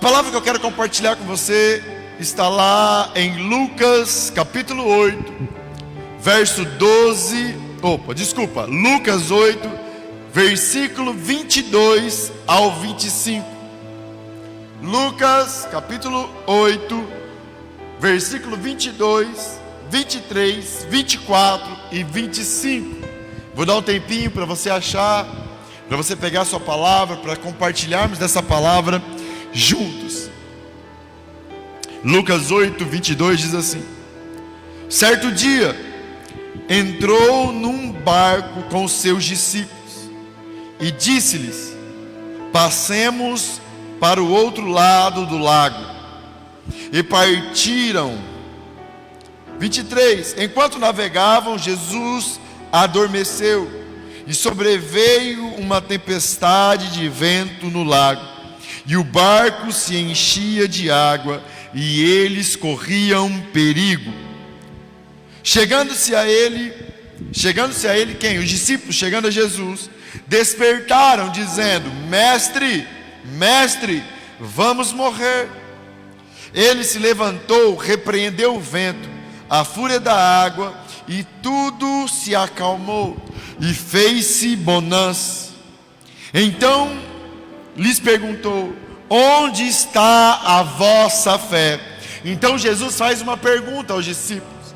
palavra que eu quero compartilhar com você está lá em Lucas capítulo 8, verso 12, Lucas 8, versículo 22 ao 25. Lucas capítulo 8, versículo 22, 23, 24 e 25. Vou dar um tempinho para você achar, para você pegar a sua palavra, para compartilharmos dessa palavra juntos. Lucas 8, 22 diz assim: certo dia, entrou num barco com os seus discípulos e disse-lhes: passemos para o outro lado do lago. E partiram. 23. Enquanto navegavam, Jesus adormeceu, e sobreveio uma tempestade de vento no lago, e o barco se enchia de água, e eles corriam perigo. Chegando-se a ele quem? Os discípulos, chegando a Jesus, despertaram dizendo: Mestre, vamos morrer. Ele se levantou, repreendeu o vento, a fúria da água, e tudo se acalmou, e fez-se bonança. Então lhes perguntou: onde está a vossa fé? Então Jesus faz uma pergunta aos discípulos: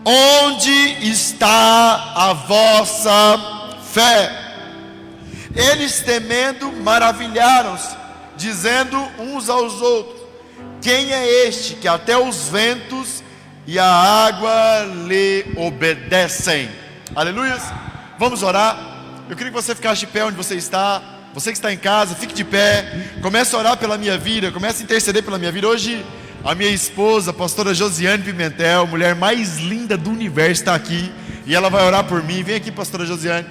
onde está a vossa fé? Eles, temendo, maravilharam-se, dizendo uns aos outros: quem é este que até os ventos e a água lhe obedecem? Aleluia. Vamos orar. Eu queria que você ficasse de pé onde você está. Você que está em casa, fique de pé. Comece a orar pela minha vida, comece a interceder pela minha vida. Hoje a minha esposa, a pastora Josiane Pimentel, a mulher mais linda do universo, está aqui, e ela vai orar por mim. Vem aqui, pastora Josiane,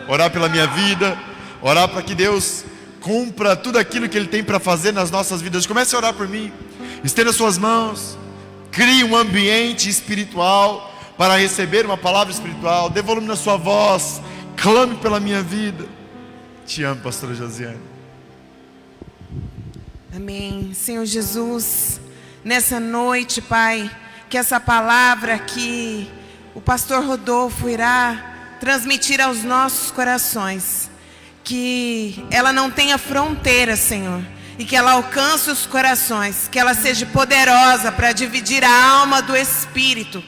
orar pela minha vida, orar para que Deus cumpra tudo aquilo que Ele tem para fazer nas nossas vidas. Comece a orar por mim. Estenda suas mãos. Crie um ambiente espiritual para receber uma palavra espiritual. Dê volume na sua voz. Clame pela minha vida. Te amo, pastora Josiane. Amém. Senhor Jesus, nessa noite, Pai, que essa palavra que o pastor Rodolfo irá transmitir aos nossos corações, que ela não tenha fronteira, Senhor, e que ela alcance os corações, que ela seja poderosa para dividir a alma do Espírito,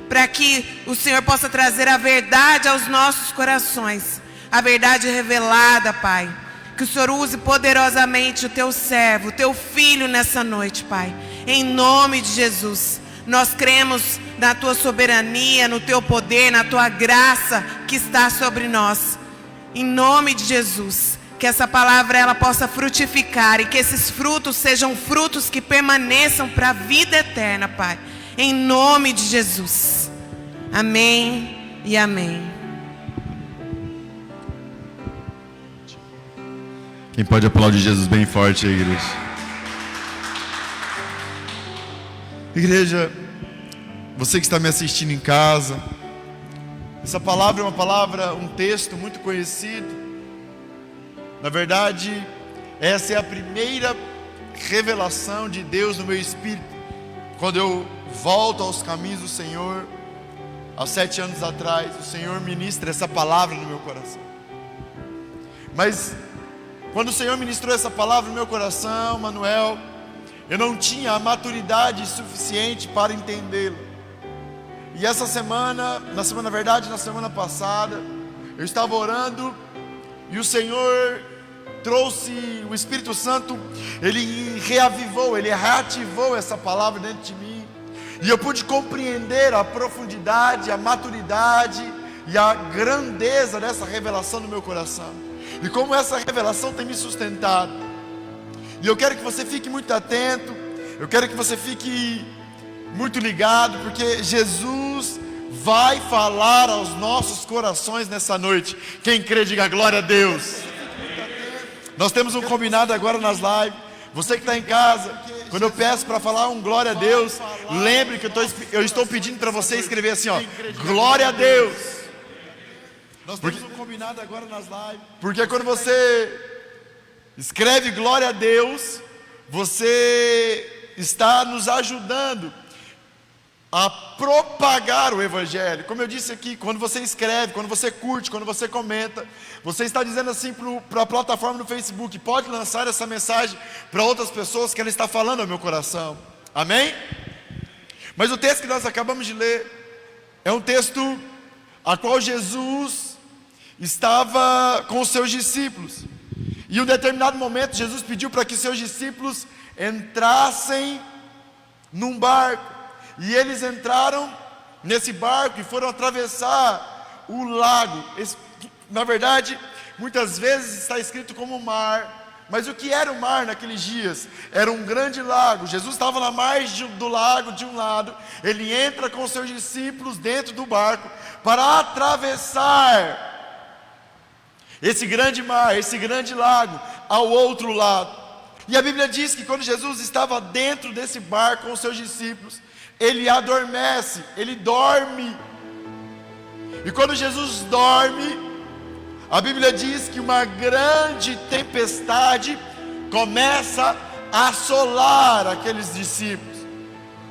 para que o Senhor possa trazer a verdade aos nossos corações, a verdade revelada, Pai. Que o Senhor use poderosamente o Teu servo, o Teu filho nessa noite, Pai. Em nome de Jesus, nós cremos na Tua soberania, no Teu poder, na Tua graça que está sobre nós. Em nome de Jesus, que essa palavra ela possa frutificar e que esses frutos sejam frutos que permaneçam para a vida eterna, Pai. Em nome de Jesus. Amém e amém. Quem pode aplaudir Jesus bem forte aí, igreja? Igreja, você que está me assistindo em casa, essa palavra é uma palavra, um texto muito conhecido. Na verdade, essa é a primeira revelação de Deus no meu espírito, quando eu volto aos caminhos do Senhor. Há 7 anos atrás, o Senhor ministra essa palavra no meu coração. Mas quando o Senhor ministrou essa palavra no meu coração, Manuel, eu não tinha a maturidade suficiente para entendê-la. E essa semana, na semana passada, eu estava orando e o Senhor trouxe, o Espírito Santo, Ele reavivou, Ele reativou essa palavra dentro de mim. E eu pude compreender a profundidade, a maturidade e a grandeza dessa revelação no meu coração. E como essa revelação tem me sustentado. E eu quero que você fique muito atento. Eu quero que você fique muito ligado, porque Jesus vai falar aos nossos corações nessa noite. Quem crê, diga glória a Deus. Nós temos um combinado agora nas lives. Você que está em casa, quando eu peço para falar um glória a Deus, lembre que eu estou pedindo para você escrever assim, ó, glória a Deus. Nós temos um combinado agora nas lives. Porque quando você escreve glória a Deus, você está nos ajudando a propagar o Evangelho. Como eu disse aqui, quando você escreve, quando você curte, quando você comenta, você está dizendo assim para a plataforma do Facebook: pode lançar essa mensagem para outras pessoas, que ela está falando ao meu coração. Amém? Mas o texto que nós acabamos de ler é um texto a qual Jesus estava com os seus discípulos, e em um determinado momento Jesus pediu para que seus discípulos entrassem num barco, e eles entraram nesse barco e foram atravessar o lago. Na verdade, muitas vezes está escrito como mar, mas o que era o mar naqueles dias? Era um grande lago. Jesus estava na margem do lago de um lado, ele entra com seus discípulos dentro do barco para atravessar esse grande mar, esse grande lago, ao outro lado. E a Bíblia diz que quando Jesus estava dentro desse barco com os seus discípulos, ele adormece, ele dorme. E quando Jesus dorme, a Bíblia diz que uma grande tempestade começa a assolar aqueles discípulos.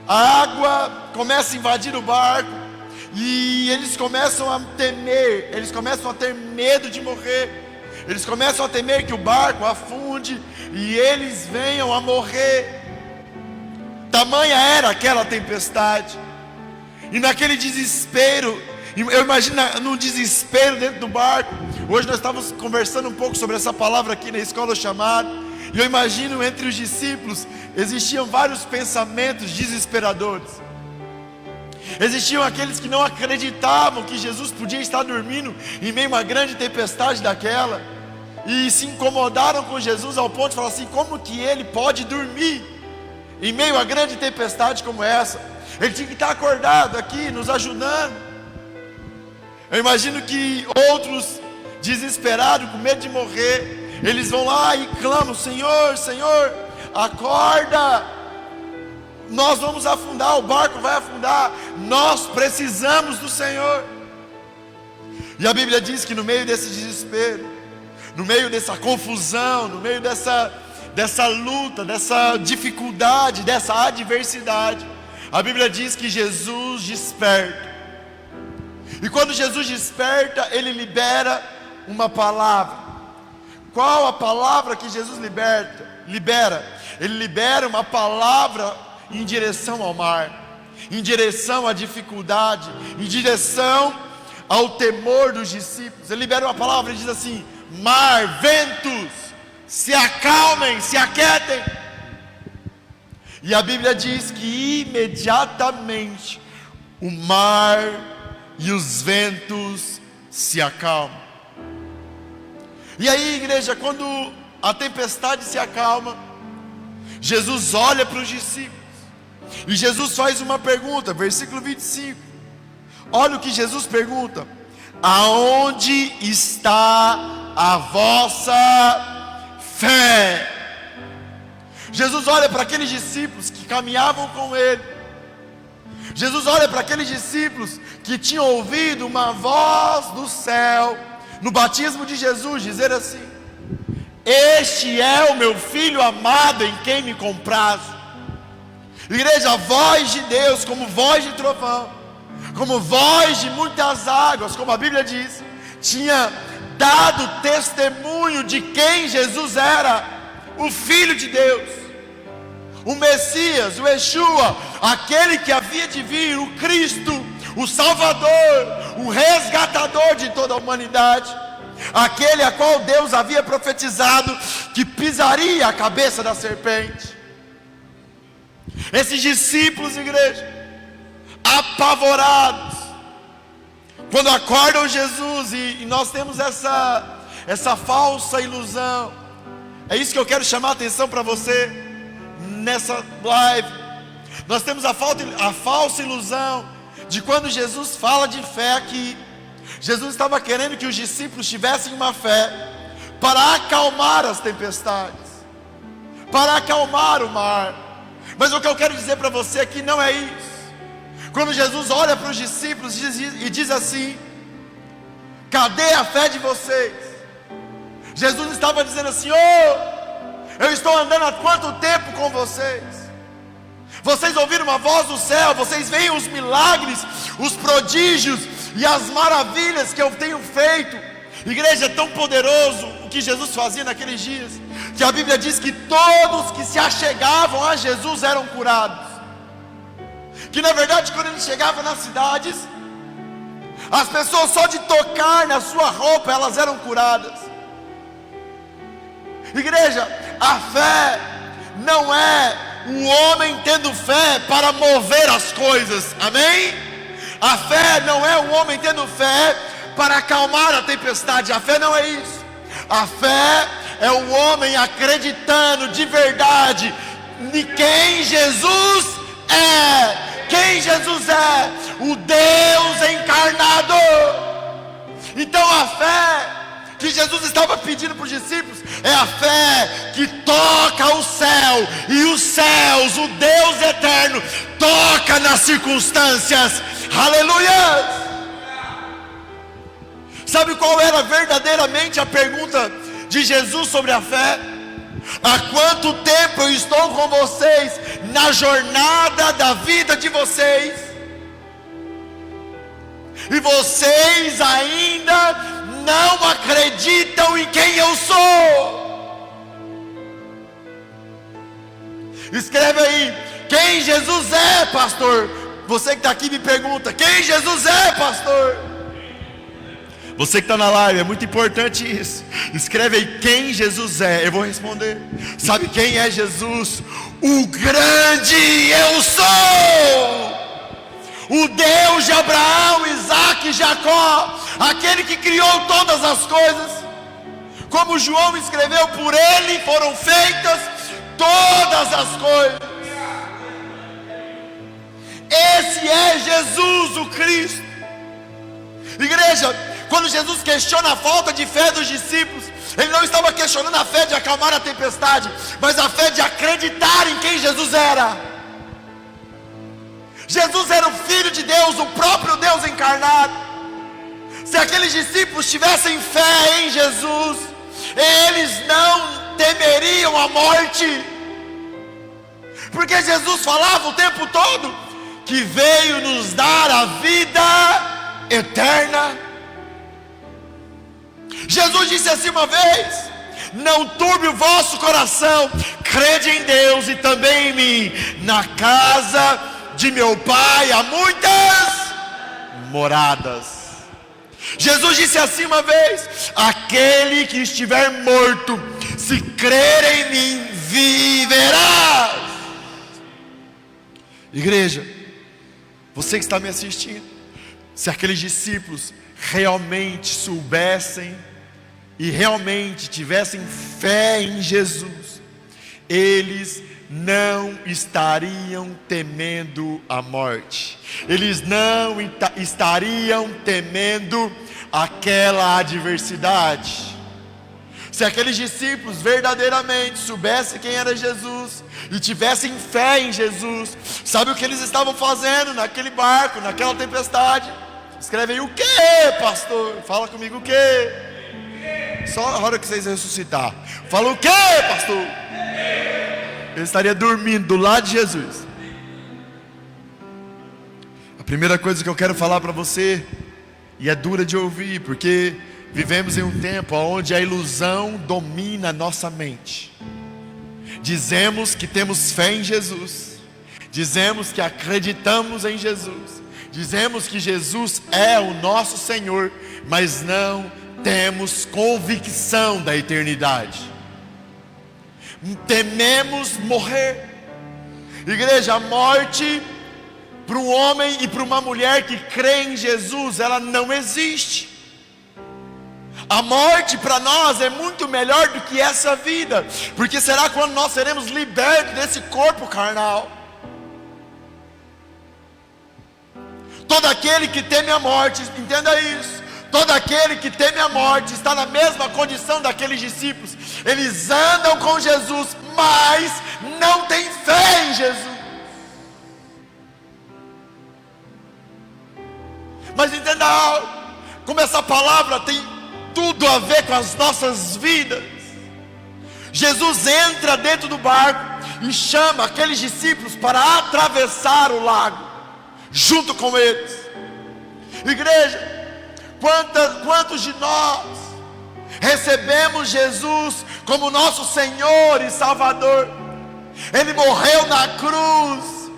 A água começa a invadir o barco, e eles começam a temer, eles começam a ter medo de morrer, eles começam a temer que o barco afunde e eles venham a morrer. Tamanha era aquela tempestade, e naquele desespero, eu imagino no desespero dentro do barco. Hoje nós estávamos conversando um pouco sobre essa palavra aqui na escola chamada, e eu imagino entre os discípulos existiam vários pensamentos desesperadores. Existiam aqueles que não acreditavam que Jesus podia estar dormindo em meio a uma grande tempestade daquela, e se incomodaram com Jesus ao ponto de falar assim: como que ele pode dormir em meio a grande tempestade como essa? Ele tinha que estar acordado aqui, nos ajudando. Eu imagino que outros, desesperados, com medo de morrer, eles vão lá e clamam: Senhor, Senhor, acorda, nós vamos afundar, o barco vai afundar, nós precisamos do Senhor. E a Bíblia diz que no meio desse desespero, no meio dessa confusão, no meio dessa luta, dessa dificuldade, dessa adversidade, a Bíblia diz que Jesus desperta. E quando Jesus desperta, ele libera uma palavra. Qual a palavra que Jesus libera? Ele libera uma palavra em direção ao mar, em direção à dificuldade, em direção ao temor dos discípulos. Ele libera uma palavra e diz assim: mar, ventos, se acalmem, se aquietem. E a Bíblia diz que imediatamente o mar e os ventos se acalmam. E aí, igreja, quando a tempestade se acalma, Jesus olha para os discípulos, e Jesus faz uma pergunta, versículo 25. Olha o que Jesus pergunta: aonde está a vossa fé? Jesus olha para aqueles discípulos que caminhavam com ele. Jesus olha para aqueles discípulos que tinham ouvido uma voz do céu no batismo de Jesus dizer assim: este é o meu filho amado em quem me comprazo. Igreja, a voz de Deus, como voz de trovão, como voz de muitas águas, como a Bíblia diz, tinha dado testemunho de quem Jesus era: o Filho de Deus, o Messias, o Yeshua, aquele que havia de vir, o Cristo, o Salvador, o resgatador de toda a humanidade, aquele a qual Deus havia profetizado que pisaria a cabeça da serpente. Esses discípulos, igreja, apavorados, quando acordam Jesus, e nós temos essa falsa ilusão. É isso que eu quero chamar a atenção para você nessa live. Nós temos a falsa ilusão de quando Jesus fala de fé aqui, Jesus estava querendo que os discípulos tivessem uma fé para acalmar as tempestades, para acalmar o mar. Mas o que eu quero dizer para você aqui não é isso. Quando Jesus olha para os discípulos e diz assim: cadê a fé de vocês? Jesus estava dizendo assim: Eu estou andando há quanto tempo com vocês? Vocês ouviram uma voz do céu, vocês veem os milagres, os prodígios e as maravilhas que eu tenho feito. Igreja, é tão poderoso o que Jesus fazia naqueles dias, que a Bíblia diz que todos que se achegavam a Jesus eram curados. Que na verdade, quando ele chegava nas cidades, as pessoas só de tocar na sua roupa, elas eram curadas. Igreja, a fé não é o homem tendo fé para mover as coisas, amém? A fé não é o homem tendo fé para acalmar a tempestade, a fé não é isso. A fé é o homem acreditando de verdade em quem Jesus é. Quem Jesus é? O Deus encarnado. Então a fé que Jesus estava pedindo para os discípulos é a fé que toca o céu e os céus, o Deus eterno, toca nas circunstâncias. Aleluia! Sabe qual era verdadeiramente a pergunta de Jesus sobre a fé? Há quanto tempo eu estou com vocês na jornada da vida de vocês, e vocês ainda não acreditam em quem eu sou? Escreve aí, quem Jesus é, pastor? Você que está aqui me pergunta, quem Jesus é, pastor? Você que está na live, é muito importante isso. Escreve aí quem Jesus é. Eu vou responder. Sabe quem é Jesus? O grande eu sou, o Deus de Abraão, Isaac e Jacó, aquele que criou todas as coisas. Como João escreveu, por ele foram feitas todas as coisas. Esse é Jesus o Cristo. Igreja, quando Jesus questiona a falta de fé dos discípulos, ele não estava questionando a fé de acalmar a tempestade, mas a fé de acreditar em quem Jesus era. Jesus era o Filho de Deus, o próprio Deus encarnado. Se aqueles discípulos tivessem fé em Jesus, eles não temeriam a morte, porque Jesus falava o tempo todo que veio nos dar a vida eterna. Jesus disse assim uma vez: não turbe o vosso coração, crede em Deus e também em mim. Na casa de meu Pai há muitas moradas. Jesus disse assim uma vez: aquele que estiver morto, se crer em mim, viverá. Igreja, você que está me assistindo, se aqueles discípulos realmente soubessem e realmente tivessem fé em Jesus, eles não estariam temendo a morte, eles não estariam temendo aquela adversidade. Se aqueles discípulos verdadeiramente soubessem quem era Jesus e tivessem fé em Jesus, sabe o que eles estavam fazendo naquele barco, naquela tempestade? Escreve aí, o que, pastor? Fala comigo, o que? Só a hora que vocês ressuscitar. Fala, o que, pastor? Ele estaria dormindo do lado de Jesus. A primeira coisa que eu quero falar para você, e é dura de ouvir, porque vivemos em um tempo onde a ilusão domina a nossa mente. Dizemos que temos fé em Jesus, dizemos que acreditamos em Jesus, dizemos que Jesus é o nosso Senhor, mas não temos convicção da eternidade. Tememos morrer. Igreja, a morte para um homem e para uma mulher que crê em Jesus, ela não existe. A morte para nós é muito melhor do que essa vida, porque será quando nós seremos libertos desse corpo carnal. Todo aquele que teme a morte, entenda isso, todo aquele que teme a morte está na mesma condição daqueles discípulos. Eles andam com Jesus, mas não têm fé em Jesus. Mas entenda algo, como essa palavra tem tudo a ver com as nossas vidas. Jesus entra dentro do barco e chama aqueles discípulos para atravessar o lago, junto com eles. Igreja, quantos de nós recebemos Jesus como nosso Senhor e Salvador? Ele morreu na cruz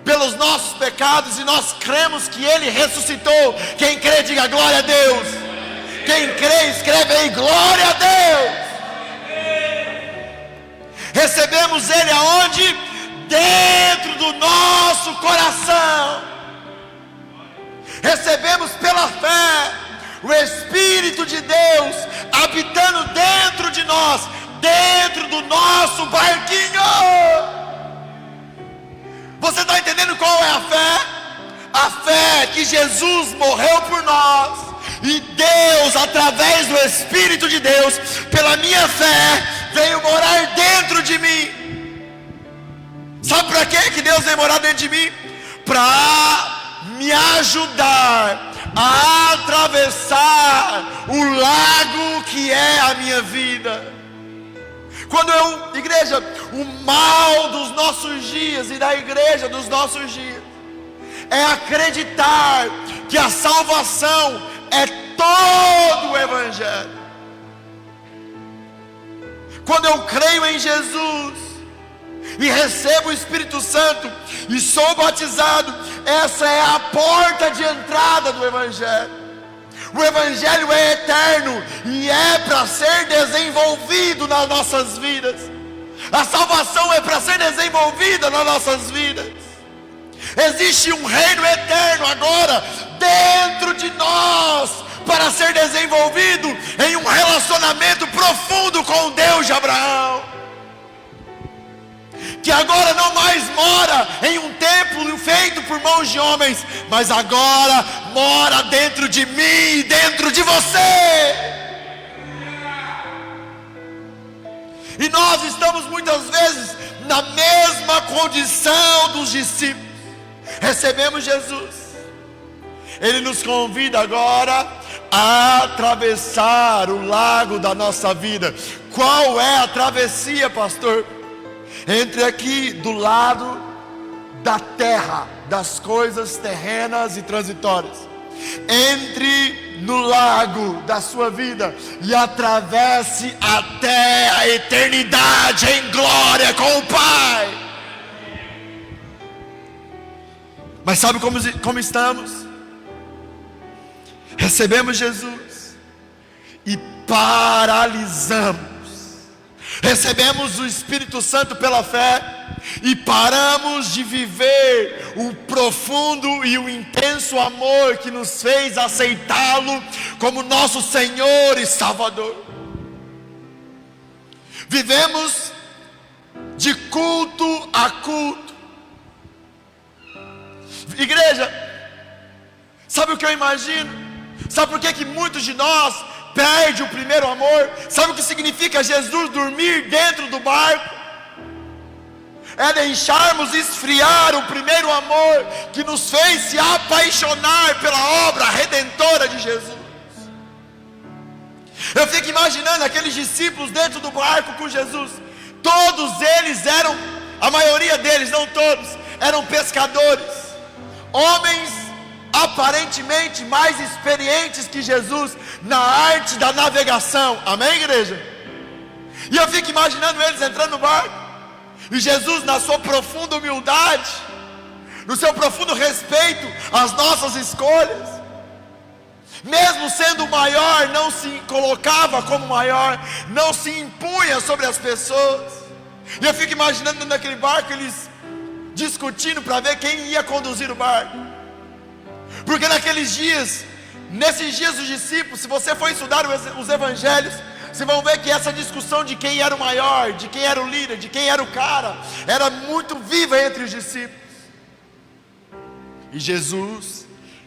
pelos nossos pecados e nós cremos que Ele ressuscitou. Quem crê, diga glória a Deus. Quem crê, escreve aí, glória a Deus. Recebemos Ele aonde? Dentro do nosso coração. Recebemos pela fé o Espírito de Deus habitando dentro de nós, dentro do nosso barquinho. Você está entendendo qual é a fé? A fé é que Jesus morreu por nós e Deus, através do Espírito de Deus, pela minha fé, veio morar dentro de mim. Sabe para que Deus veio morar dentro de mim? Para me ajudar a atravessar o lago que é a minha vida. Igreja, o mal dos nossos dias e da igreja dos nossos dias é acreditar que a salvação é todo o Evangelho. Quando eu creio em Jesus e recebo o Espírito Santo e sou batizado, essa é a porta de entrada do Evangelho. O Evangelho é eterno e é para ser desenvolvido nas nossas vidas. A salvação é para ser desenvolvida nas nossas vidas. Existe um reino eterno agora dentro de nós para ser desenvolvido em um relacionamento profundo com o Deus de Abraão, que agora não mais mora em um templo feito por mãos de homens, mas agora mora dentro de mim e dentro de você. E nós estamos muitas vezes na mesma condição dos discípulos. Recebemos Jesus, Ele nos convida agora a atravessar o lago da nossa vida. Qual é a travessia, pastor? Entre aqui do lado da terra, das coisas terrenas e transitórias. Entre no lago da sua vida e atravesse até a eternidade em glória com o Pai. Mas sabe como estamos? Recebemos Jesus e paralisamos. Recebemos o Espírito Santo pela fé e paramos de viver o profundo e o intenso amor que nos fez aceitá-lo como nosso Senhor e Salvador. Vivemos de culto a culto. Igreja, sabe o que eu imagino? Sabe por que muitos de nós perde o primeiro amor? Sabe o que significa Jesus dormir dentro do barco? É deixarmos esfriar o primeiro amor que nos fez se apaixonar pela obra redentora de Jesus. Eu fico imaginando aqueles discípulos dentro do barco com Jesus. Todos eles eram, a maioria deles, não todos, eram pescadores, homens aparentemente mais experientes que Jesus na arte da navegação. Amém, igreja? E eu fico imaginando eles entrando no barco e Jesus, na sua profunda humildade, no seu profundo respeito às nossas escolhas, mesmo sendo maior, não se colocava como maior, não se impunha sobre as pessoas. E eu fico imaginando dentro daquele barco eles discutindo para ver quem ia conduzir o barco. Porque naqueles dias, nesses dias dos discípulos, se você for estudar os evangelhos, vocês vão ver que essa discussão de quem era o maior, de quem era o líder, de quem era o cara, era muito viva entre os discípulos. E Jesus,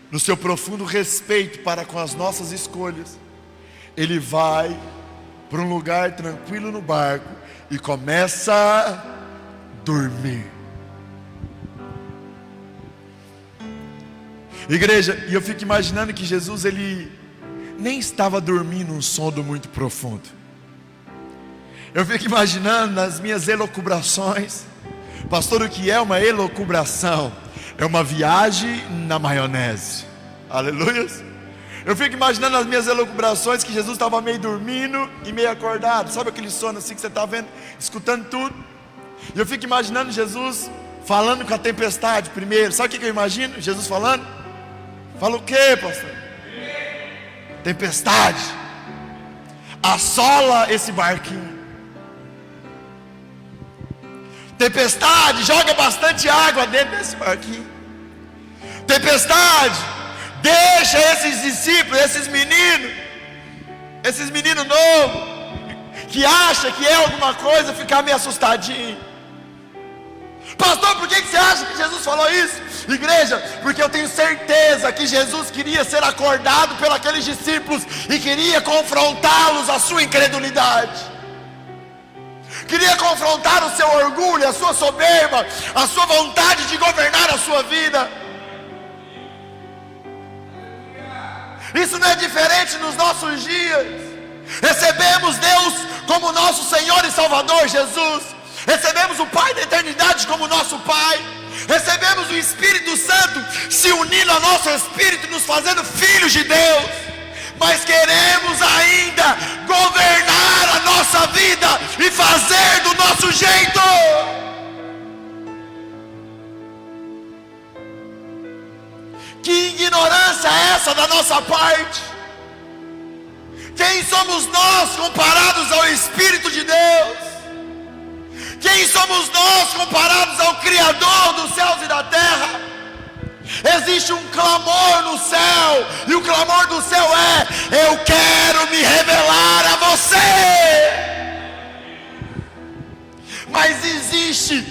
no seu profundo respeito para com as nossas escolhas, Ele vai para um lugar tranquilo no barco e começa a dormir. Igreja, e eu fico imaginando que Jesus, Ele nem estava dormindo um sono muito profundo. Eu fico imaginando nas minhas elucubrações. Pastor, o que é uma elucubração? É uma viagem na maionese. Aleluia. Eu fico imaginando nas minhas elucubrações que Jesus estava meio dormindo e meio acordado. Sabe aquele sono assim que você está vendo, escutando tudo? E eu fico imaginando Jesus falando com a tempestade primeiro. Sabe o que eu imagino? Jesus falando? Fala o quê, pastor? Tempestade, assola esse barquinho. Tempestade, joga bastante água dentro desse barquinho. Tempestade, deixa esses discípulos, esses meninos novos, que acham que é alguma coisa, ficar meio assustadinho. Pastor, por que você acha que Jesus falou isso? Igreja, porque eu tenho certeza que Jesus queria ser acordado pelos aqueles discípulos e queria confrontá-los à sua incredulidade. Queria confrontar o seu orgulho, a sua soberba, a sua vontade de governar a sua vida. Isso não é diferente nos nossos dias. Recebemos Deus como nosso Senhor e Salvador, Jesus. Recebemos o Pai da eternidade como nosso Pai. Recebemos o Espírito Santo se unindo ao nosso Espírito, nos fazendo filhos de Deus. Mas queremos ainda governar a nossa vida e fazer do nosso jeito. Que ignorância é essa da nossa parte? Quem somos nós comparados ao Espírito de Deus? Quem somos nós comparados ao Criador dos céus e da terra? Existe um clamor no céu, e o clamor do céu é: eu quero me revelar a você. Mas existe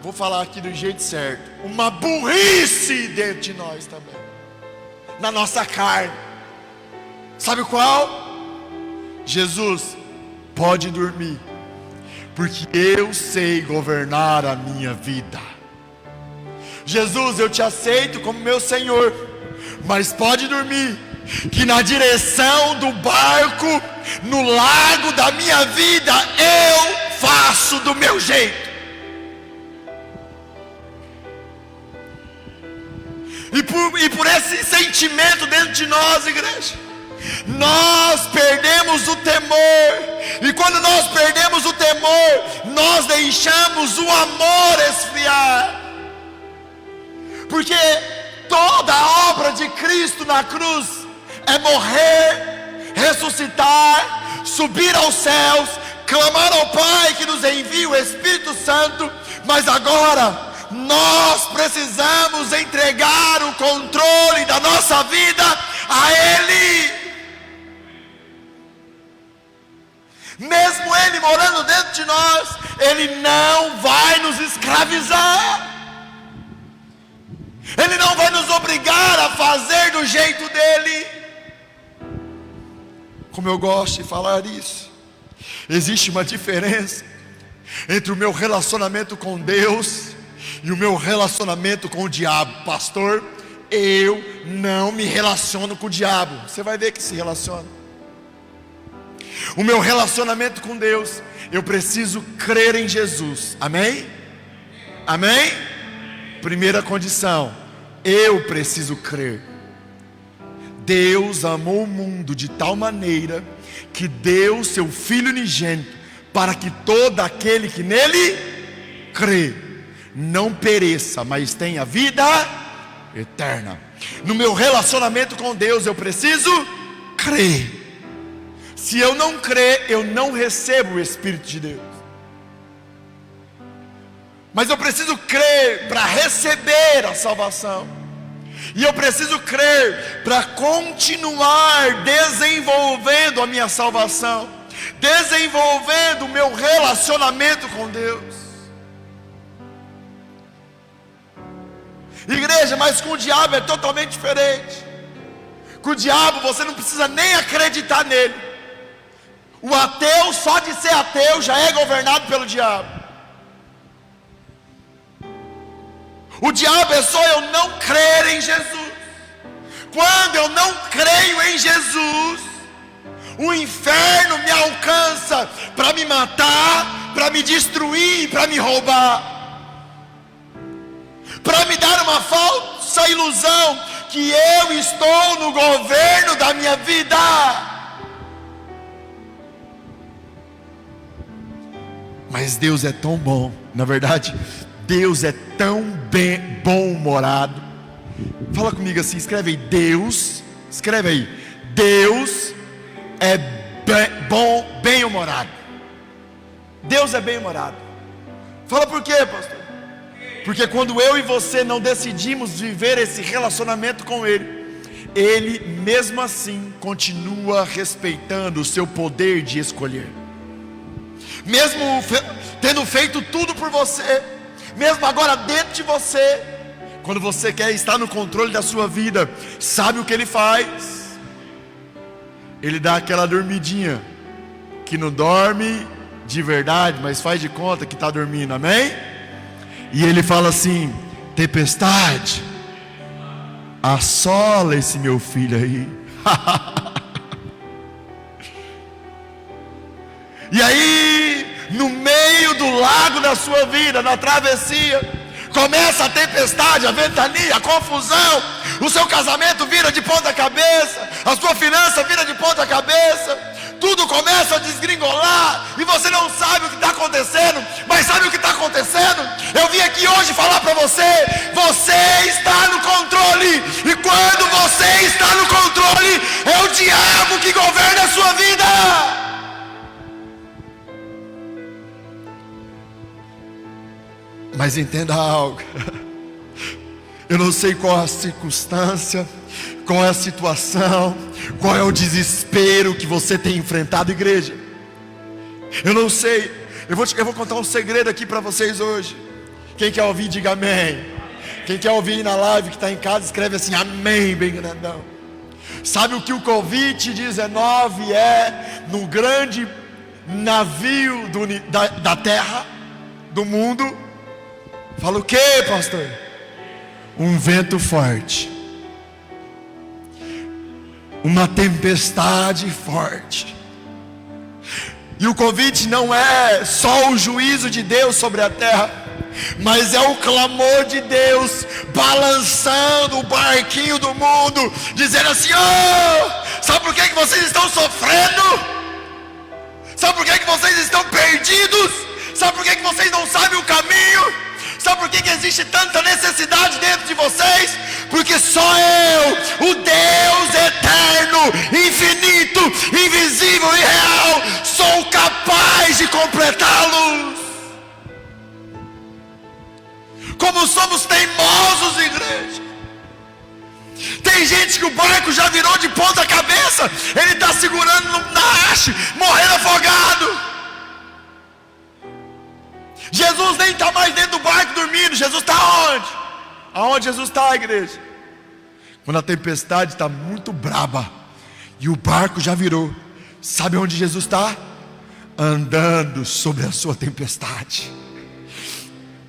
vou falar aqui do jeito certo, uma burrice dentro de nós também, na nossa carne. Sabe qual? Jesus, pode dormir, porque eu sei governar a minha vida. Jesus, eu te aceito como meu Senhor, mas pode dormir, que na direção do barco, no lago da minha vida, eu faço do meu jeito. E por esse sentimento dentro de nós, igreja, nós perdemos o temor. E quando nós perdemos o temor, nós deixamos o amor esfriar. Porque toda a obra de Cristo na cruz é morrer, ressuscitar, subir aos céus, clamar ao Pai que nos envie o Espírito Santo. Mas agora nós precisamos entregar o controle da nossa vida a Ele. Mesmo Ele morando dentro de nós, Ele não vai nos escravizar. Ele não vai nos obrigar a fazer do jeito dele. Como eu gosto de falar isso, existe uma diferença entre o meu relacionamento com Deus e o meu relacionamento com o diabo. Pastor, eu não me relaciono com o diabo. Você vai ver que se relaciona. O meu relacionamento com Deus, eu preciso crer em Jesus. Amém? Amém? Primeira condição, eu preciso crer. Deus amou o mundo de tal maneira que deu seu Filho unigênito, para que todo aquele que nele crê não pereça, mas tenha vida eterna. No meu relacionamento com Deus, eu preciso crer. Se eu não crer, eu não recebo o Espírito de Deus. Mas eu preciso crer para receber a salvação. E eu preciso crer para continuar desenvolvendo a minha salvação, desenvolvendo o meu relacionamento com Deus. Igreja, mas com o diabo é totalmente diferente. Com o diabo você não precisa nem acreditar nele. O ateu, só de ser ateu, já é governado pelo diabo. O diabo é só eu não crer em Jesus. Quando eu não creio em Jesus, O inferno me alcança para me matar, para me destruir, para me roubar, para me dar uma falsa ilusão que eu estou no governo da minha vida. Mas Deus é tão bom, na verdade, Deus é tão bom-humorado. Fala comigo assim, escreve aí, Deus, escreve aí, Deus é bem-humorado. Deus é bem-humorado. Fala por quê, pastor? Porque quando eu e você não decidimos viver esse relacionamento com Ele, Ele mesmo assim continua respeitando o seu poder de escolher. Mesmo tendo feito tudo por você, mesmo agora dentro de você, quando você quer estar no controle da sua vida, sabe o que Ele faz? Ele dá aquela dormidinha, que não dorme de verdade, mas faz de conta que está dormindo, amém? E Ele fala assim: tempestade, assola esse meu filho aí. E aí, no meio do lago da sua vida, na travessia, começa a tempestade, a ventania, a confusão. O seu casamento vira de ponta cabeça, a sua finança vira de ponta cabeça, tudo começa a desgringolar, e você não sabe o que está acontecendo. Mas sabe o que está acontecendo? Eu vim aqui hoje falar para você: você está no controle. E quando você está no controle, é o diabo que governa a sua vida. Mas entenda algo, eu não sei qual a circunstância, qual é a situação, qual é o desespero que você tem enfrentado, igreja. Eu não sei. Eu vou contar um segredo aqui para vocês hoje. Quem quer ouvir, diga amém. Quem quer ouvir na live, que está em casa, escreve assim, amém, bem grandão. Sabe o que o Covid-19 é no grande navio da terra, do mundo? Fala o que, pastor? Um vento forte, uma tempestade forte. E o Covid não é só o juízo de Deus sobre a terra, mas é o clamor de Deus balançando o barquinho do mundo, dizendo assim: oh, sabe por que vocês estão sofrendo? Sabe por que vocês estão perdidos? Sabe por que vocês não sabem o caminho? Sabe por que existe tanta necessidade dentro de vocês? Porque só eu, o Deus eterno, infinito, invisível e real, sou capaz de completá-los. Como somos teimosos, igreja. Tem gente que o barco já virou de ponta cabeça, ele está segurando na haste, morrendo afogado. Jesus nem está mais dentro do barco dormindo. Jesus está onde? Aonde Jesus está, igreja? Quando a tempestade está muito braba e o barco já virou, sabe onde Jesus está? Andando sobre a sua tempestade.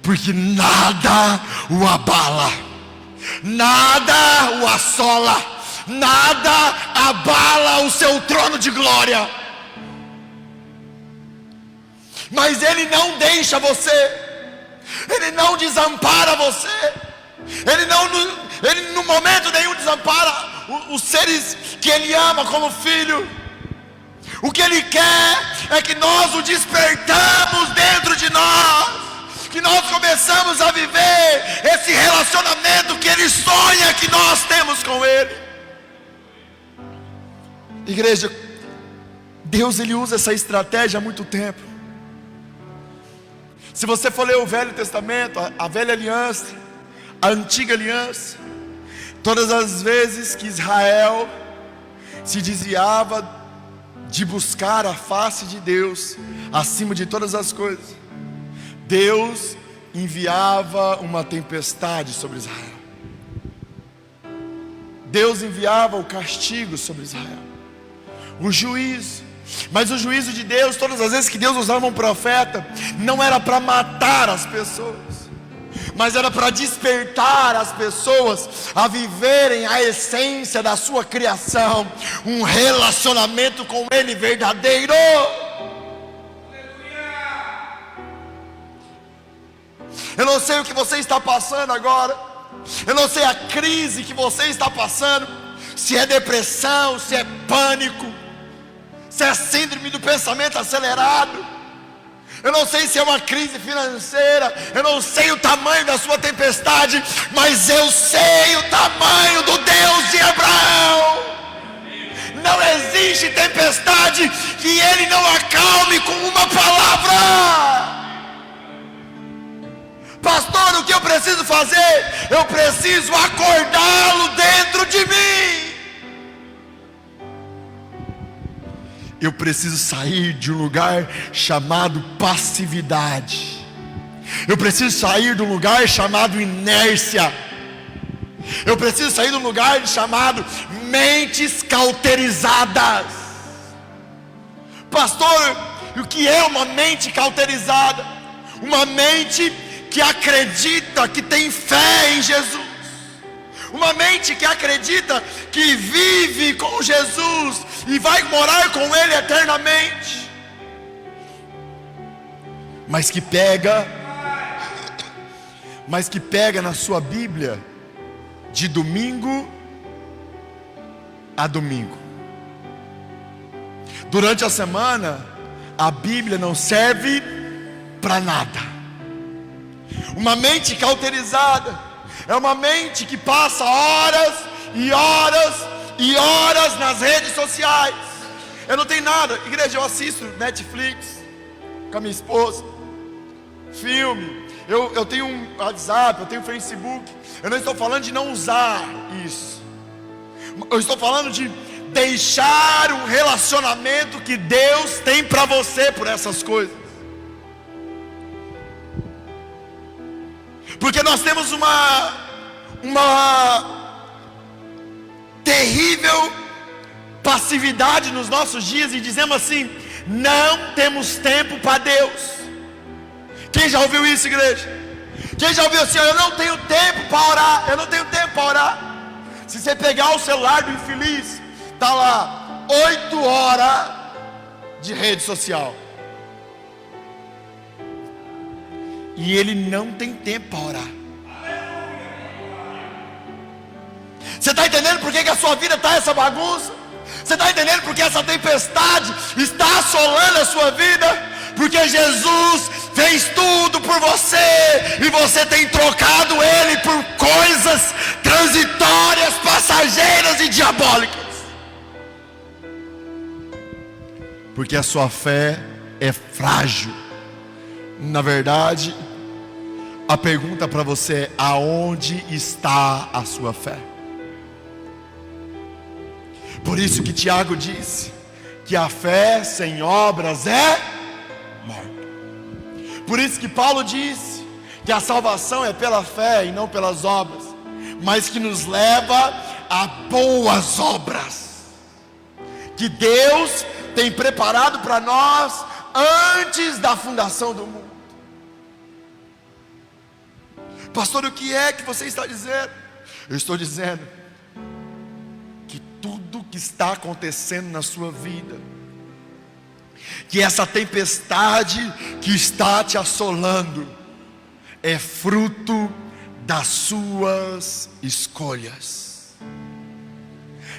Porque nada o abala, nada o assola, nada abala o seu trono de glória. Mas Ele não deixa você, Ele não desampara você, Ele no momento nenhum desampara os seres que Ele ama como filho. O que Ele quer é que nós o despertamos dentro de nós, que nós começamos a viver esse relacionamento que Ele sonha que nós temos com Ele. Igreja, Deus Ele usa essa estratégia há muito tempo. Se você for ler o Velho Testamento, a Velha Aliança, a Antiga Aliança, todas as vezes que Israel se desviava de buscar a face de Deus acima de todas as coisas, Deus enviava uma tempestade sobre Israel. Deus enviava o castigo sobre Israel, o juízo. Mas o juízo de Deus, todas as vezes que Deus usava um profeta, não era para matar as pessoas, mas era para despertar as pessoas a viverem a essência da sua criação, um relacionamento com Ele verdadeiro. Eu não sei o que você está passando agora, eu não sei a crise que você está passando, se é depressão, se é pânico, se é síndrome do pensamento acelerado. Eu não sei se é uma crise financeira, eu não sei o tamanho da sua tempestade, mas eu sei o tamanho do Deus de Abraão. Não existe tempestade que Ele não acalme com uma palavra. Pastor, o que eu preciso fazer? Eu preciso acordá-lo dentro de mim. Eu preciso sair de um lugar chamado passividade. Eu preciso sair de um lugar chamado inércia. Eu preciso sair de um lugar chamado mentes cauterizadas. Pastor, o que é uma mente cauterizada? Uma mente que acredita, que tem fé em Jesus. Uma mente que acredita que vive com Jesus e vai morar com Ele eternamente, mas que pega na sua Bíblia de domingo a domingo. Durante a semana a Bíblia não serve para nada. Uma mente cauterizada é uma mente que passa horas e horas e horas nas redes sociais. Eu não tenho nada, igreja, eu assisto Netflix com a minha esposa, filme, eu tenho um WhatsApp, eu tenho um Facebook. Eu não estou falando de não usar isso, eu estou falando de deixar o relacionamento que Deus tem para você por essas coisas. Porque nós temos uma terrível passividade nos nossos dias e dizemos assim: não temos tempo para Deus. Quem já ouviu isso, igreja? Quem já ouviu assim: eu não tenho tempo para orar, eu não tenho tempo para orar? Se você pegar o celular do infeliz, está lá 8 horas de rede social, e ele não tem tempo para orar. Você está entendendo por que a sua vida está essa bagunça? Você está entendendo por que essa tempestade está assolando a sua vida? Porque Jesus fez tudo por você, e você tem trocado Ele por coisas transitórias, passageiras e diabólicas. Porque a sua fé é frágil. Na verdade, a pergunta para você é: aonde está a sua fé? Por isso que Tiago disse que a fé sem obras é morta. Por isso que Paulo disse que a salvação é pela fé e não pelas obras, mas que nos leva a boas obras que Deus tem preparado para nós antes da fundação do mundo. Pastor, o que é que você está dizendo? Eu estou dizendo que tudo que está acontecendo na sua vida, que essa tempestade que está te assolando, é fruto das suas escolhas,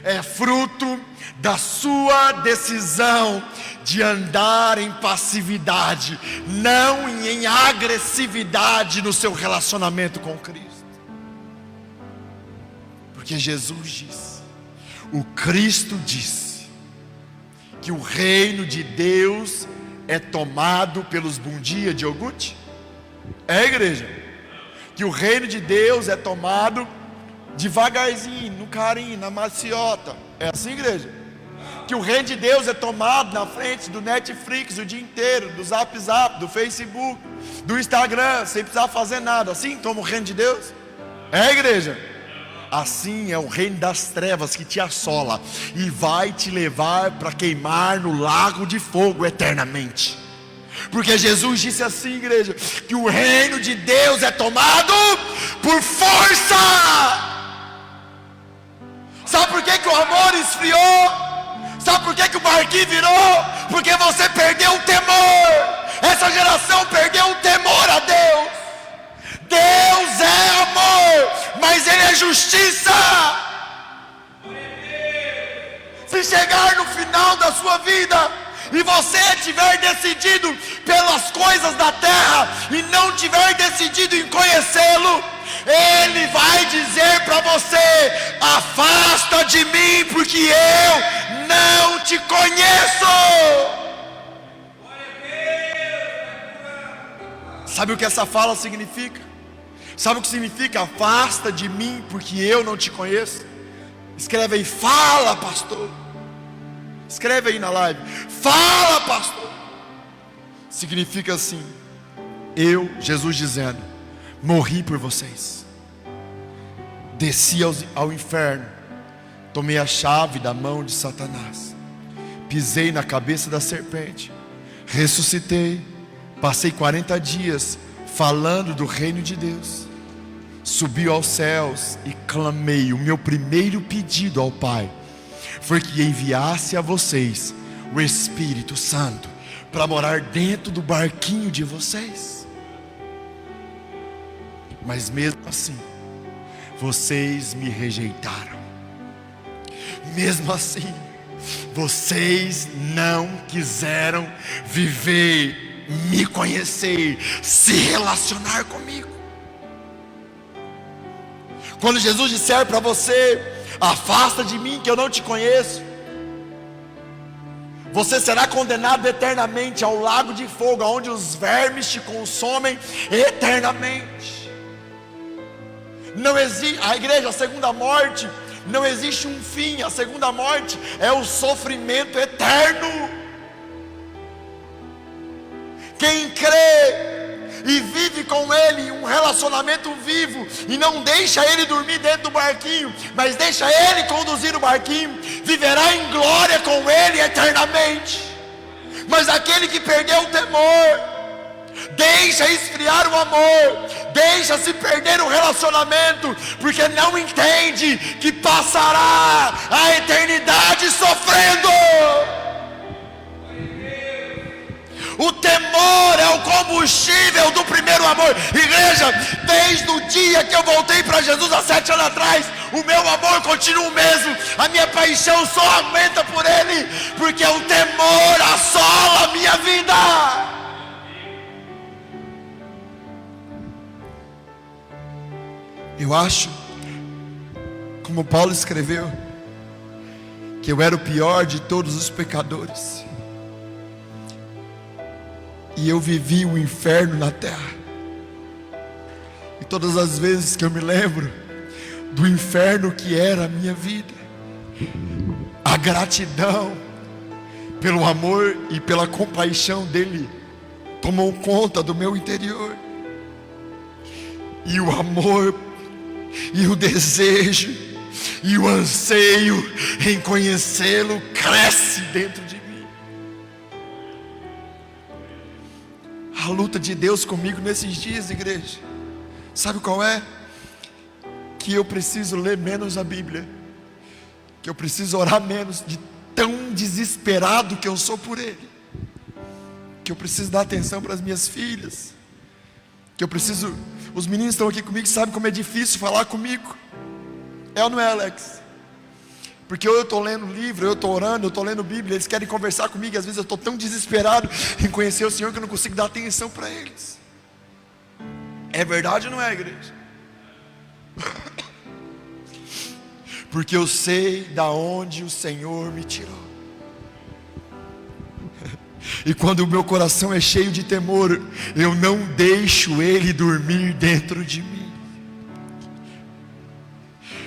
é fruto da sua decisão de andar em passividade, não em agressividade no seu relacionamento com Cristo. Porque Jesus disse, o Cristo disse, que o reino de Deus é tomado pelos bom dia de iogurte. É, igreja? Que o reino de Deus é tomado devagarzinho, no carinho, na maciota. É assim, igreja? Que o reino de Deus é tomado na frente do Netflix o dia inteiro, do Zap Zap, do Facebook, do Instagram, sem precisar fazer nada. Assim toma o reino de Deus? É, igreja? Assim é o reino das trevas que te assola e vai te levar para queimar no lago de fogo eternamente. Porque Jesus disse assim, igreja, que o reino de Deus é tomado por força. Sabe por que o amor esfriou? Sabe por que o barquinho virou? Porque você perdeu o temor. Essa geração perdeu o temor a Deus. Deus é amor, mas Ele é justiça. Se chegar no final da sua vida e você tiver decidido pelas coisas da terra e não tiver decidido em conhecê-lo, Ele vai dizer para você: afasta de mim, porque eu não te conheço. Sabe o que essa fala significa? Sabe o que significa afasta de mim, porque eu não te conheço? Escreve aí, fala, pastor. Escreve aí na live, fala, pastor. Significa assim: eu, Jesus dizendo, morri por vocês, desci ao inferno, tomei a chave da mão de Satanás, pisei na cabeça da serpente, ressuscitei, passei 40 dias falando do reino de Deus, subi aos céus e clamei. O meu primeiro pedido ao Pai foi que enviasse a vocês o Espírito Santo para morar dentro do barquinho de vocês. Mas mesmo assim, vocês me rejeitaram. Mesmo assim, vocês não quiseram viver, me conhecer, se relacionar comigo. Quando Jesus disser para você: afasta de mim que eu não te conheço, você será condenado eternamente ao lago de fogo, onde os vermes te consomem eternamente. Não existe, a igreja, a segunda morte, não existe um fim. A segunda morte é o sofrimento eterno. Quem crê e vive com Ele um relacionamento vivo, e não deixa Ele dormir dentro do barquinho, mas deixa Ele conduzir o barquinho, viverá em glória com Ele eternamente. Mas aquele que perdeu o temor, deixa esfriar o amor, deixa se perder o relacionamento, porque não entende que passará a eternidade sofrendo. O temor é o combustível do primeiro amor. Igreja, desde o dia que eu voltei para Jesus há 7 anos atrás, o meu amor continua o mesmo. A minha paixão só aumenta por Ele, porque o temor assola a minha vida. Eu acho, como Paulo escreveu, que eu era o pior de todos os pecadores, e eu vivi o inferno na terra. E todas as vezes que eu me lembro do inferno que era a minha vida, a gratidão pelo amor e pela compaixão dele tomou conta do meu interior. E o amor e o desejo e o anseio em conhecê-lo cresce dentro de mim. A luta de Deus comigo nesses dias, igreja, sabe qual é? Que eu preciso ler menos a Bíblia, que eu preciso orar menos, de tão desesperado que eu sou por Ele, que eu preciso dar atenção para as minhas filhas, que eu preciso. Os meninos estão aqui comigo, sabem como é difícil falar comigo. É ou não é, Alex? Porque eu estou lendo livro, eu estou orando, eu estou lendo Bíblia, eles querem conversar comigo, e às vezes eu estou tão desesperado em conhecer o Senhor que eu não consigo dar atenção para eles. É verdade ou não é, igreja? Porque eu sei da onde o Senhor me tirou. E quando o meu coração é cheio de temor, eu não deixo Ele dormir dentro de mim.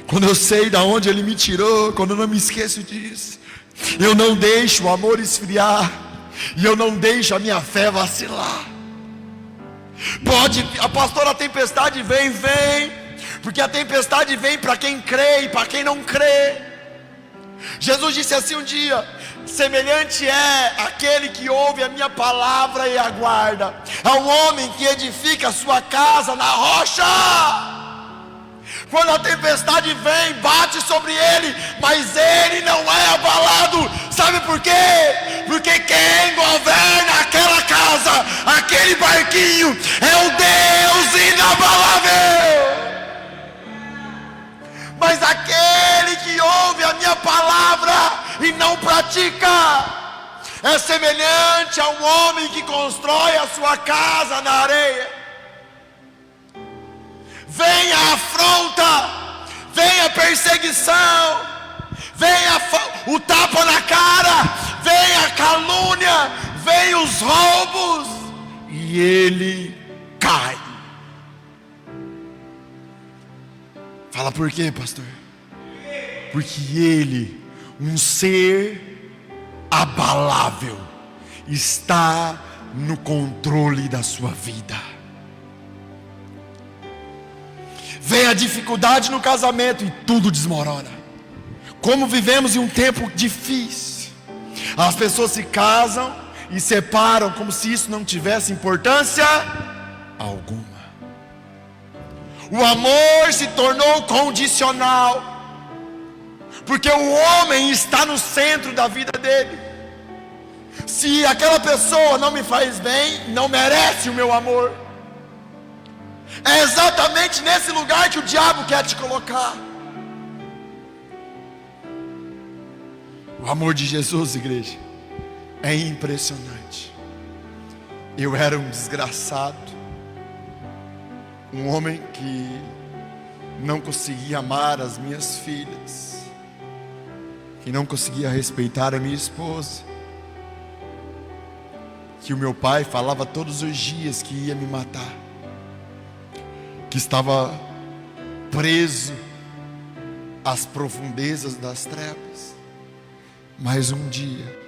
Quando eu sei da onde Ele me tirou, quando eu não me esqueço disso, eu não deixo o amor esfriar, e eu não deixo a minha fé vacilar. Pode, a pastora, a tempestade vem, porque a tempestade vem para quem crê e para quem não crê. Jesus disse assim um dia: semelhante é aquele que ouve a minha palavra e aguarda, ao homem que edifica a sua casa na rocha. Quando a tempestade vem, bate sobre ele, mas ele não é abalado. Sabe por quê? Porque quem governa aquela casa, aquele barquinho, é o Deus inabalável. Mas aquele que ouve a minha palavra e não pratica, é semelhante a um homem que constrói a sua casa na areia. Vem a afronta, vem a perseguição, vem o tapa na cara, vem a calúnia, vem os roubos, e ele cai. Fala por quê, pastor? Porque ele, um ser abalável, está no controle da sua vida. Vem a dificuldade no casamento e tudo desmorona. Como vivemos em um tempo difícil, as pessoas se casam e separam como se isso não tivesse importância alguma. O amor se tornou condicional, porque o homem está no centro da vida dele. Se aquela pessoa não me faz bem, não merece o meu amor. É exatamente nesse lugar que o diabo quer te colocar. O amor de Jesus, igreja, é impressionante. Eu era um desgraçado, um homem que não conseguia amar as minhas filhas, que não conseguia respeitar a minha esposa, que o meu pai falava todos os dias que ia me matar, que estava preso às profundezas das trevas. Mas um dia,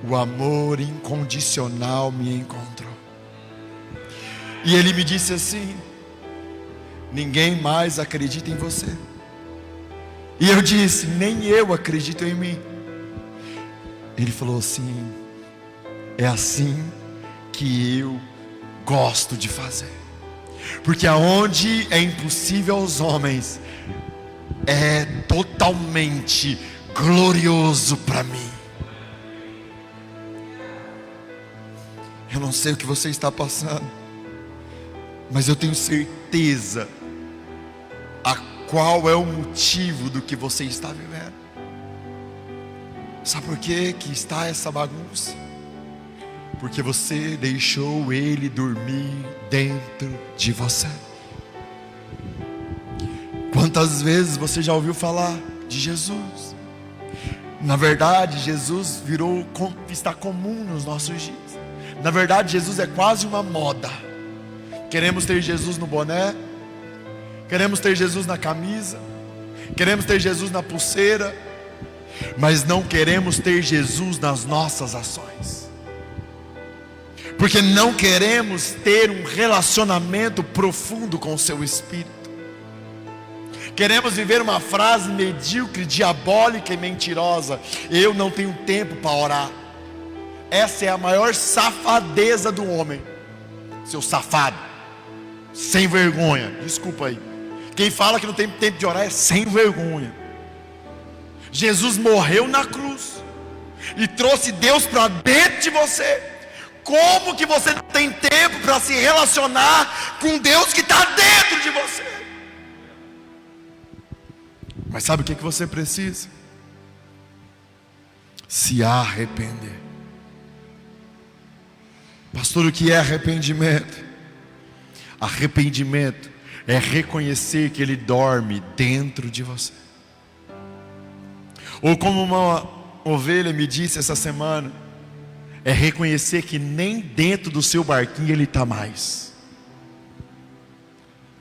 o amor incondicional me encontrou, e ele me disse assim: ninguém mais acredita em você. E eu disse: nem eu acredito em mim. Ele falou assim: é assim que eu gosto de fazer, porque aonde é impossível aos homens, é totalmente glorioso para mim. Eu não sei o que você está passando, mas eu tenho certeza a qual é o motivo do que você está vivendo. Sabe por que está essa bagunça? Porque você deixou ele dormir dentro de você. Quantas vezes você já ouviu falar de Jesus? Na verdade, Jesus está comum nos nossos dias. Na verdade, Jesus é quase uma moda. Queremos ter Jesus no boné, queremos ter Jesus na camisa, queremos ter Jesus na pulseira, mas não queremos ter Jesus nas nossas ações, porque não queremos ter um relacionamento profundo com o seu Espírito. Queremos viver uma frase medíocre, diabólica e mentirosa: eu não tenho tempo para orar. Essa é a maior safadeza do homem. Seu safado, sem vergonha, desculpa aí. Quem fala que não tem tempo de orar é sem vergonha. Jesus morreu na cruz e trouxe Deus para dentro de você. Como que você não tem tempo para se relacionar com Deus que está dentro de você? Mas sabe o que você precisa? Se arrepender. Pastor, o que é arrependimento? Arrependimento é reconhecer que Ele dorme dentro de você. Ou como uma ovelha me disse essa semana, é reconhecer que nem dentro do seu barquinho Ele está mais.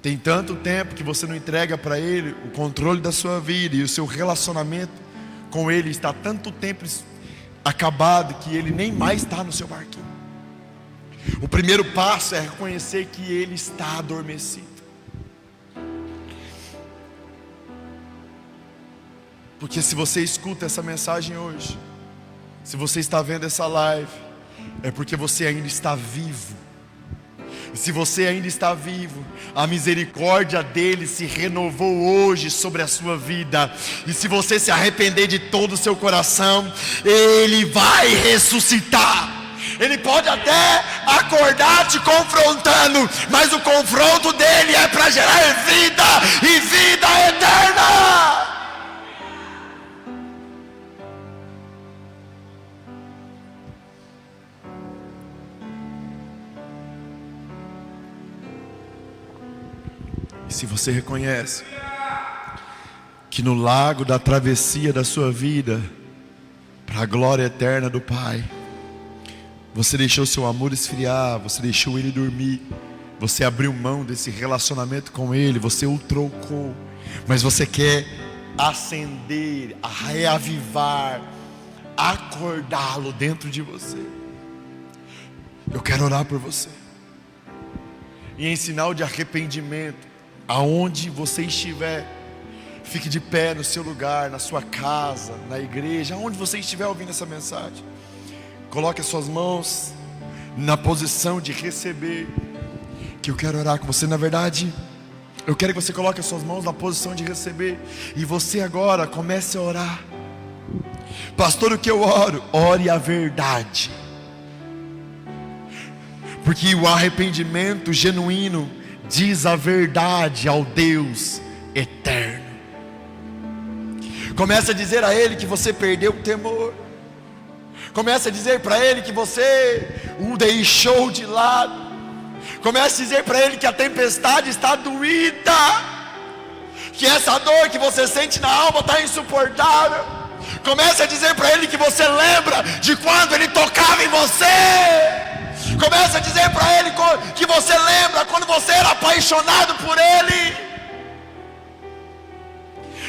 Tem tanto tempo que você não entrega para Ele o controle da sua vida, e o seu relacionamento com Ele está tanto tempo acabado que Ele nem mais está no seu barquinho. O primeiro passo é reconhecer que Ele está adormecido. Porque se você escuta essa mensagem hoje, se você está vendo essa live, é porque você ainda está vivo. E se você ainda está vivo, a misericórdia dele se renovou hoje sobre a sua vida. E se você se arrepender de todo o seu coração, ele vai ressuscitar. Ele pode até acordar te confrontando, mas o confronto dele é para gerar vida e vida eterna. E se você reconhece que no lago da travessia da sua vida, para a glória eterna do Pai, você deixou seu amor esfriar, você deixou ele dormir, você abriu mão desse relacionamento com ele, você o trocou, mas você quer acender, reavivar, acordá-lo dentro de você. Eu quero orar por você, e em sinal de arrependimento, aonde você estiver, fique de pé no seu lugar, na sua casa, na igreja, aonde você estiver ouvindo essa mensagem. Coloque as suas mãos na posição de receber, que eu quero orar com você. Na verdade, eu quero que você coloque as suas mãos na posição de receber, e você agora comece a orar. Pastor, o que eu oro? Ore a verdade, porque o arrependimento genuíno diz a verdade ao Deus eterno. Comece a dizer a ele que você perdeu o temor. Comece a dizer para ele que você o deixou de lado. Comece a dizer para ele que a tempestade está doída, que essa dor que você sente na alma está insuportável. Comece a dizer para ele que você lembra de quando ele tocava em você. Comece a dizer para ele que você lembra quando você era apaixonado por ele.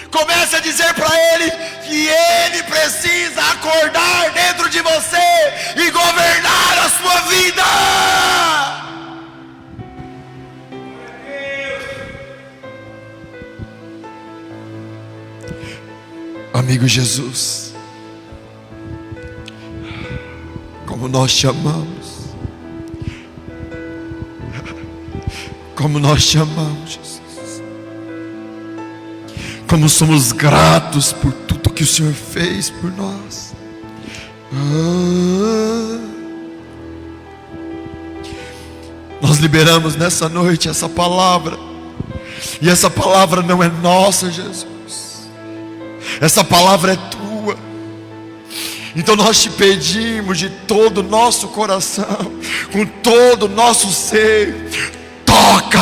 Comece a dizer para ele que ele precisa acordar dentro de você e governar a sua vida. Amigo Jesus, como nós te amamos, como nós te amamos, Jesus. Como somos gratos por tudo que o Senhor fez por nós. Nós liberamos nessa noite essa palavra, e essa palavra não é nossa, Jesus. Essa palavra é tua. Então nós te pedimos de todo o nosso coração, com todo o nosso ser, toca,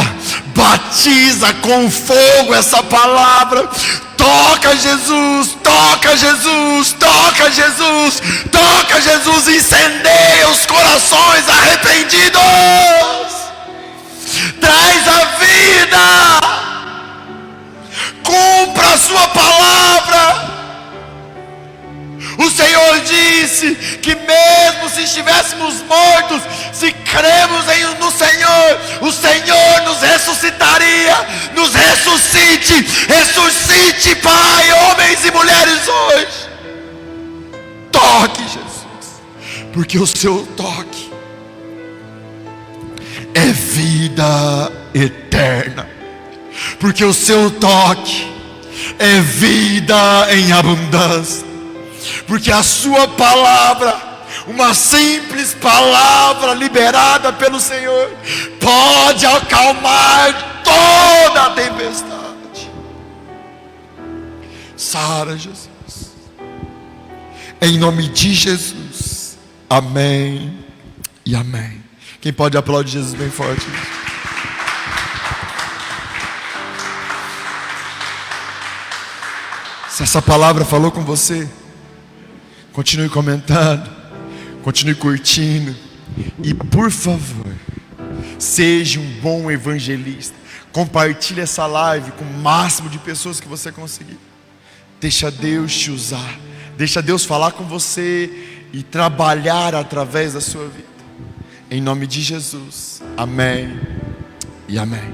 batiza com fogo essa palavra. Toca Jesus, toca Jesus, toca Jesus, toca Jesus, incendeia os corações arrependidos, traz a vida, cumpra a sua palavra. O Senhor disse que mesmo se estivéssemos mortos, se cremos no Senhor, o Senhor nos ressuscitaria. Nos ressuscite, ressuscite, Pai, homens e mulheres hoje. Toque, Jesus, porque o seu toque é vida eterna, porque o seu toque é vida em abundância. Porque a sua palavra, uma simples palavra liberada pelo Senhor, pode acalmar toda a tempestade. Sara, Jesus, em nome de Jesus, amém e amém. Quem pode aplaudir Jesus bem forte? Se essa palavra falou com você, continue comentando, continue curtindo, e por favor, seja um bom evangelista. Compartilhe essa live com o máximo de pessoas que você conseguir. Deixa Deus te usar, deixa Deus falar com você e trabalhar através da sua vida. Em nome de Jesus, amém e amém.